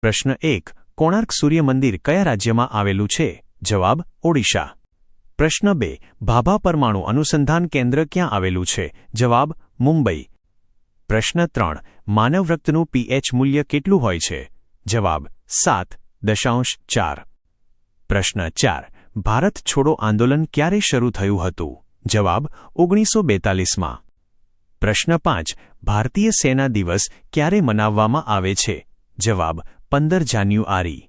પ્રશ્ન 1. કોણાર્ક સૂર્ય મંદિર કયા રાજ્યમાં આવેલું છે? જવાબ ઓડિશા. પ્રશ્ન 2. ભાભા પરમાણુ અનુસંધાન કેન્દ્ર ક્યાં આવેલું છે? જવાબ મુંબઈ. પ્રશ્ન 3. માનવ રક્તનું pH મૂલ્ય કેટલું હોય છે? જવાબ 7.4. પ્રશ્ન 4. ભારત છોડો આંદોલન ક્યારે શરૂ થયું હતું? જવાબ 1942માં. પ્રશ્ન 5. ભારતીય સેના દિવસ ક્યારે મનાવવામાં આવે છે? જવાબ 15 જાન્યુઆરી.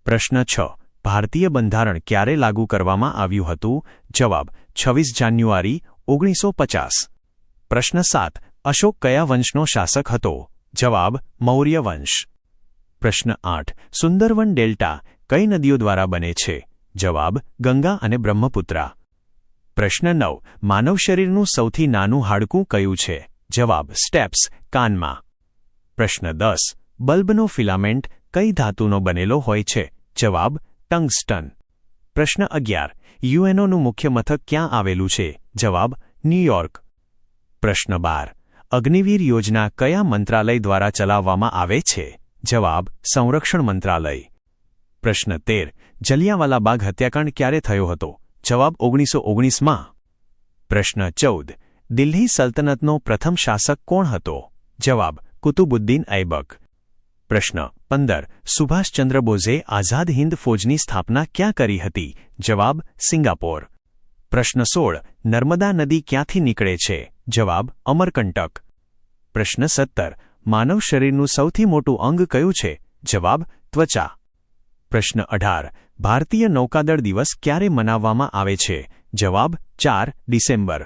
પ્રશ્ન 6. ભારતીય બંધારણ ક્યારે લાગુ કરવામાં આવ્યું હતું? જવાબ 26 જાન્યુઆરી 1950. પ્રશ્ન 7. અશોક કયા વંશનો શાસક હતો? જવાબ મૌર્ય વંશ. પ્રશ્ન 8. સુંદરવન ડેલ્ટા કઈ નદીઓ દ્વારા બને છે? જવાબ ગંગા અને બ્રહ્મપુત્રા. પ્રશ્ન 9. માનવ શરીરનું સૌથી નાનું હાડકું કયું છે? જવાબ સ્ટેપ્સ, કાનમાં. પ્રશ્ન 10. બલ્બનો ફિલામેન્ટ કઈ ધાતુનો બનેલો હોય છે? જવાબ ટંગસ્ટન. પ્રશ્ન 11. યુએનઓનું મુખ્ય મથક ક્યાં આવેલું છે? જવાબ ન્યૂયોર્ક. પ્રશ્ન 12. અગ્નિવીર યોજના કયા મંત્રાલય દ્વારા ચલાવવામાં આવે છે? જવાબ સંરક્ષણ મંત્રાલય. પ્રશ્ન 13. જલિયાંવાલા બાગ હત્યાકાંડ ક્યારે થયો હતો? જવાબ 1919માં. પ્રશ્ન 14. દિલ્હી સલ્તનતનો પ્રથમ શાસક કોણ હતો? જવાબ કુતુબુદ્દીન ઐબક. પ્રશ્ન 15. સુભાષચંદ્ર બોઝે આઝાદ હિંદ ફૌજની સ્થાપના ક્યાં કરી હતી? જવાબ સિંગાપોર. પ્રશ્ન 16. નર્મદા નદી ક્યાંથી નીકળે છે? જવાબ અમરકંટક. પ્રશ્ન 17. માનવ શરીરનું સૌથી મોટું અંગ કયું છે? જવાબ ત્વચા. પ્રશ્ન 18. ભારતીય નૌકાદળ દિવસ ક્યારે મનાવવામાં આવે છે? જવાબ 4 ડિસેમ્બર.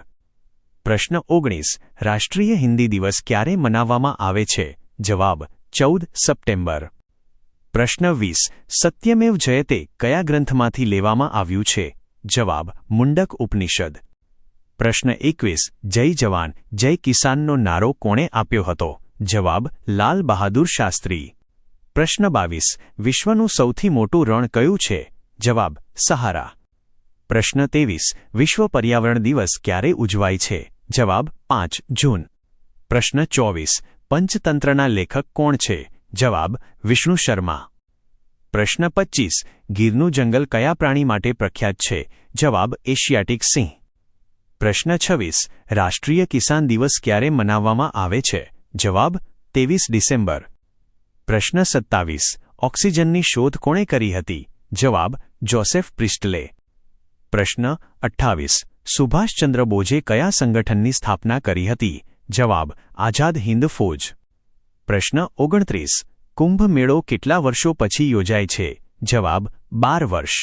પ્રશ્ન 19. રાષ્ટ્રીય હિન્દી દિવસ ક્યારે મનાવવામાં આવે છે? જવાબ 14 સપ્ટેમ્બર. પ્રશ્ન 20. સત્યમેવ જયતે કયા ગ્રંથમાંથી લેવામાં આવ્યું છે? જવાબ મુંડક ઉપનિષદ. પ્રશ્ન 21. જય જવાન જય કિસાનનો નારો કોણે આપ્યો હતો? જવાબ લાલ બહાદુર શાસ્ત્રી. પ્રશ્ન 22. વિશ્વનું સૌથી મોટું રણ કયું છે? જવાબ સહારા. પ્રશ્ન 23. વિશ્વ પર્યાવરણ દિવસ ક્યારે ઉજવાય છે? જવાબ 5 જૂન. પ્રશ્ન 24. પંચતંત્રના લેખક કોણ છે? જવાબ વિષ્ણુ શર્મા. પ્રશ્ન 25. ગીરનું જંગલ કયા પ્રાણી માટે પ્રખ્યાત છે? જવાબ એશિયાટિક સિંહ. પ્રશ્ન 26. રાષ્ટ્રીય કિસાન દિવસ ક્યારે મનાવવામાં આવે છે? જવાબ 23 ડિસેમ્બર. પ્રશ્ન 27. ઓક્સિજનની શોધ કોણે કરી હતી? જવાબ જોસેફ પ્રિસ્ટલે. પ્રશ્ન 28. સુભાષચંદ્ર બોઝે કયા સંગઠનની સ્થાપના કરી હતી? જવાબ આઝાદ હિંદ ફૌજ. પ્રશ્ન 29. કુંભ મેળો કેટલા વર્ષો પછી યોજાય છે? જવાબ 12 વર્ષ.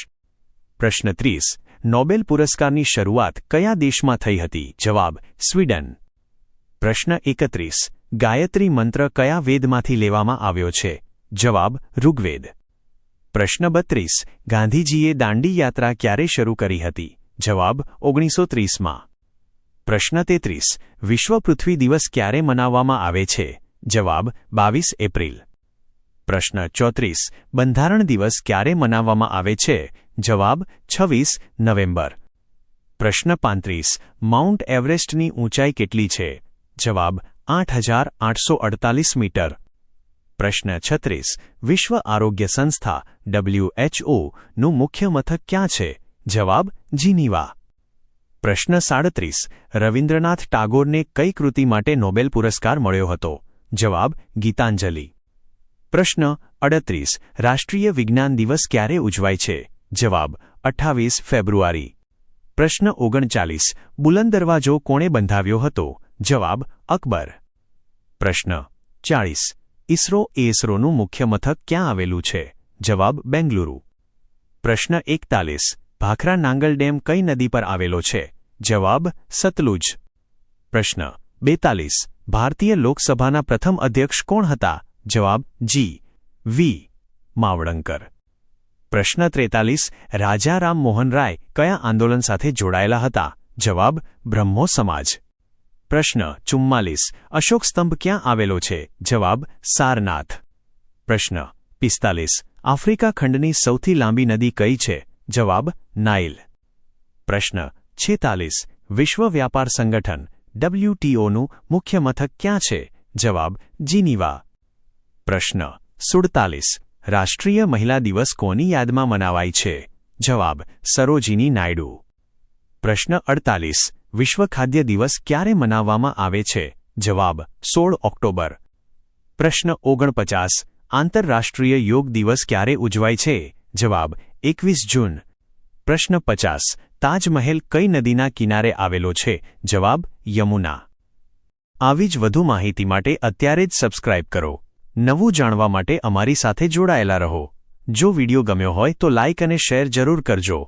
પ્રશ્ન 30. નોબેલ પુરસ્કારની શરૂઆત કયા દેશમાં થઈ હતી? જવાબ સ્વીડન. પ્રશ્ન 31. ગાયત્રી મંત્ર કયા વેદમાંથી લેવામાં આવ્યો છે? જવાબ ઋગ્વેદ. પ્રશ્ન 32. ગાંધીજીએ દાંડી યાત્રા ક્યારે શરૂ કરી હતી? જવાબ 1930માં. પ્રશ્ન 33. વિશ્વ પૃથ્વી દિવસ ક્યારે મનાવવામાં આવે છે? જવાબ 22 એપ્રિલ. પ્રશ્ન 34. બંધારણ દિવસ ક્યારે મનાવવામાં આવે છે? જવાબ 26 નવેમ્બર. પ્રશ્ન 35. માઉન્ટ એવરેસ્ટની ઊંચાઈ કેટલી છે? જવાબ 8,848 મીટર. પ્રશ્ન 36. વિશ્વ આરોગ્ય સંસ્થા WHO નું મુખ્ય મથક ક્યાં છે? જવાબ જીનીવા. પ્રશ્ન 37. રવિન્દ્રનાથ ટાગોરને કઈ કૃતિ માટે નોબેલ પુરસ્કાર મળ્યો હતો? જવાબ ગીતાંજલિ. પ્રશ્ન 38. રાષ્ટ્રીય વિજ્ઞાન દિવસ ક્યારે ઉજવાય છે? જવાબ 28 ફેબ્રુઆરી. પ્રશ્ન 39. બુલંદ દરવાજો કોણે બંધાવ્યો હતો? જવાબ અકબર. પ્રશ્ન 40. ઇસરોનું મુખ્ય મથક ક્યાં આવેલું છે? જવાબ બેંગલુરુ. પ્રશ્ન 41. ભાખરા નાંગલ ડેમ કઈ નદી પર આવેલો છે? જવાબ સતલુજ. પ્રશ્ન 42. ભારતીય લોકસભાના પ્રથમ અધ્યક્ષ કોણ હતા? જવાબ જી.વી. માવડંકર. પ્રશ્ન 43. રાજા રામ મોહન રાય કયા આંદોલન સાથે જોડાયેલા હતા? જવાબ બ્રહ્મો સમાજ. પ્રશ્ન 44. અશોક સ્તંભ ક્યાં આવેલો છે? જવાબ સારનાથ. પ્રશ્ન 45. આફ્રિકા ખંડની સૌથી લાંબી નદી કઈ છે? જવાબ નાઇલ. પ્રશ્ન 46. વિશ્વ વ્યાપાર સંગઠન WTOનું મુખ્ય મથક ક્યાં છે? જવાબ જીનીવા. પ્રશ્ન 47 રાષ્ટ્રીય મહિલા દિવસ કોની યાદમાં મનાવાય છે? જવાબ સરોજિની નાયડુ. પ્રશ્ન 48 વિશ્વ ખાદ્ય દિવસ ક્યારે મનાવવામાં આવે છે? જવાબ 16 ઓક્ટોબર. પ્રશ્ન 49 આંતરરાષ્ટ્રીય યોગ દિવસ ક્યારે ઉજવાય છે? જવાબ 21 જૂન. પ્રશ્ન 50 તાજમહેલ કઈ નદીના કિનારે આવેલો છે? જવાબ યમુના. આવી જ વધુ માહિતી માટે અત્યારે જ સબસ્ક્રાઇબ કરો. નવું જાણવા માટે અમારી સાથે જોડાયેલા રહો. જો વિડિયો ગમ્યો હોય તો લાઇક અને શેર જરૂર કરજો.